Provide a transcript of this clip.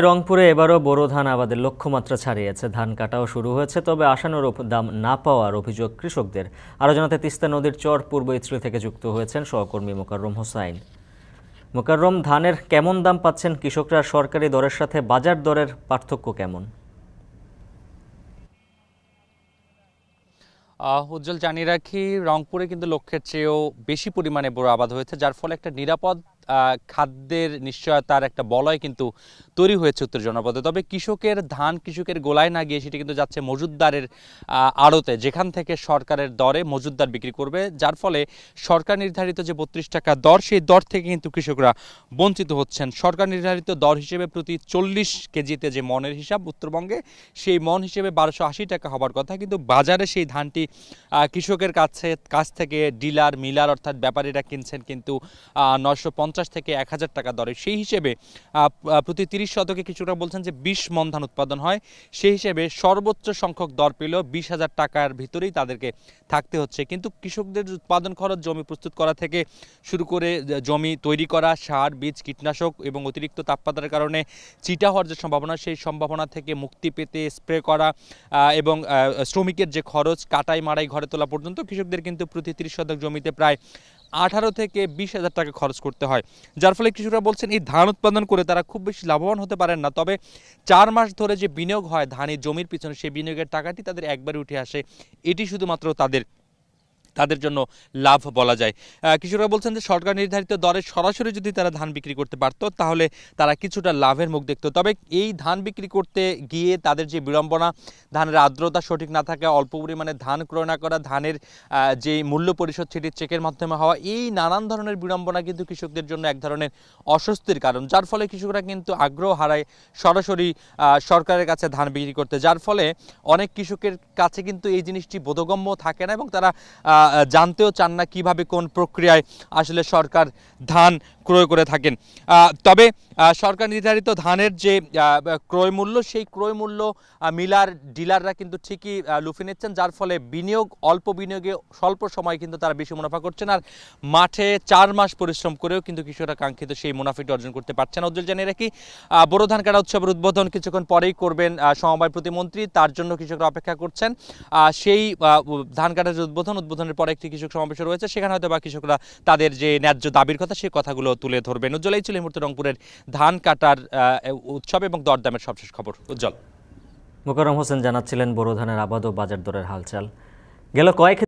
রংপুরে এবারও বোরো ধান আবাদের লক্ষ্যমাত্রা ছাড়িয়েছে। ধান কাটাও শুরু হয়েছে, তবে আশানুরূপ দাম না পাওয়ার অভিযোগ কৃষকদের। আরও জানাতে তিস্তা নদীর চর পূর্ব ইত্রী থেকে যুক্ত হয়েছেন সহকর্মী মোকাররম হোসাইন। মোকাররম, ধানের কেমন দাম পাচ্ছেন কৃষকরা? সরকারি দরের সাথে বাজার দরের পার্থক্য কেমন? উজ্জ্বল, জানিয়ে রাখি, রংপুরে কিন্তু লক্ষ্যের চেয়েও বেশি পরিমাণে বোরো আবাদ হয়েছে, যার ফলে একটা নিরাপদ খাদ্যের নিশ্চয়তার একটা বলয় কিন্তু তৈরি হয়েছে উত্তর জনপদে। তবে কৃষকের গোলায় না গিয়ে সেটি কিন্তু যাচ্ছে মজুতদারের আড়তে, যেখান থেকে সরকারের দরে মজুতদার বিক্রি করবে, যার ফলে সরকার নির্ধারিত যে 32 টাকা দর, সেই দর থেকে কিন্তু কৃষকরা বঞ্চিত হচ্ছেন। সরকার নির্ধারিত দর হিসেবে প্রতি 40 কেজিতে যে মনের হিসাব উত্তরবঙ্গে, সেই মন হিসেবে 1280 টাকা হবার কথা, কিন্তু বাজারে সেই ধানটি কৃষকের কাছ থেকে মিলার অর্থাৎ ব্যাপারীরা কিনছেন কিন্তু 950 থেকে 1000 টাকা দরে। সেই হিসেবে প্রতি 30 শতকে কৃষকরা বলছেন যে 20 মন ধান উৎপাদন হয়। সেই হিসেবে সর্বোচ্চ সংখ্যক দর পেল 20,000 টাকার ভিতরেই তাদেরকে থাকতে হচ্ছে। কিন্তু কৃষকদের উৎপাদন খরচ, জমি প্রস্তুত করা থেকে শুরু করে জমি তৈরি করা, সার, বীজ, কীটনাশক এবং অতিরিক্ত তাপমাত্রার কারণে চিটা হওয়ার যে সম্ভাবনা, সেই সম্ভাবনা থেকে মুক্তি পেতে স্প্রে করা এবং শ্রমিকের যে খরচ, কাটাই মাড়াই ঘরে তোলা পর্যন্ত কৃষকদের কিন্তু প্রতি 30 শতক জমিতে প্রায় 18 থেকে 20,000 টাকা খরচ করতে হয়। যার ফলে কৃষকরা বলছেন এই ধান উৎপাদন করে তারা খুব বেশি লাভবান হতে পারেন না। তবে 4 মাস ধরে যে বিনিয়োগ হয় ধানের জমির পিছনে, সেই বিনিয়োগের টাকাটি তাদের একবারে উঠে আসে। এটি শুধুমাত্র তাদের জন্য লাভ বলা যায়। কৃষকরা বলছেন যে সরকার নির্ধারিত দরে সরাসরি যদি তারা ধান বিক্রি করতে পারত, তাহলে তারা কিছুটা লাভের মুখ দেখত। তবে এই ধান বিক্রি করতে গিয়ে তাদের যে বিড়ম্বনা, ধানের আর্দ্রতা সঠিক না থাকা, অল্প পরিমাণে ধান ক্রয় না করা, ধানের যে মূল্য পরিশোধ সেটি চেকের মাধ্যমে হওয়া, এই নানান ধরনের বিড়ম্বনা কিন্তু কৃষকদের জন্য এক ধরনের অস্বস্তির কারণ, যার ফলে কৃষকরা কিন্তু আগ্রহ হারায় সরাসরি সরকারের কাছে ধান বিক্রি করতে। যার ফলে অনেক কৃষকের কাছে কিন্তু এই জিনিসটি বোধগম্য থাকে না এবং তারা জানতেও চান না কিভাবে কোন প্রক্রিয়ায় আসলে সরকার ধান ক্রয় করে থাকেন। তবে সরকার নির্ধারিত ধানের যে ক্রয় মূল্য, সেই ক্রয় মূল্য ডিলাররা কিন্তু ঠিকই লুফে নিচ্ছেন, যার ফলে অল্প বিনিয়োগে স্বল্প সময় কিন্তু তারা বেশি মুনাফা করছেন। আর মাঠে 4 মাস পরিশ্রম করেও কিন্তু কৃষকরা কাঙ্ক্ষিত সেই মুনাফাটি অর্জন করতে পারছেন না। উজ্জ্বল, জানিয়ে রাখি, বোরো ধান কাটা উৎসবের উদ্বোধন কিছুক্ষণ পরেই করবেন সমবায় প্রতিমন্ত্রী, তার জন্য কৃষকরা অপেক্ষা করছেন। সেই ধান কাটার উদ্বোধনের পরে একটি কৃষক সমাবেশ রয়েছে, সেখানে হয়তো বা কৃষকরা তাদের যে ন্যায্য দাবির কথা, সেই কথাগুলো তুলে ধরবেন। উজ্জ্বল, এই ছিল এই মুহূর্তে রংপুরের ধান কাটার উৎসব এবং দরদামের সবশেষ খবর। উজ্জ্বল। মোকাররম হোসেন জানাচ্ছিলেন বোরো ধানের আবাদ ও বাজার দরের হালচাল। গেল কয়েক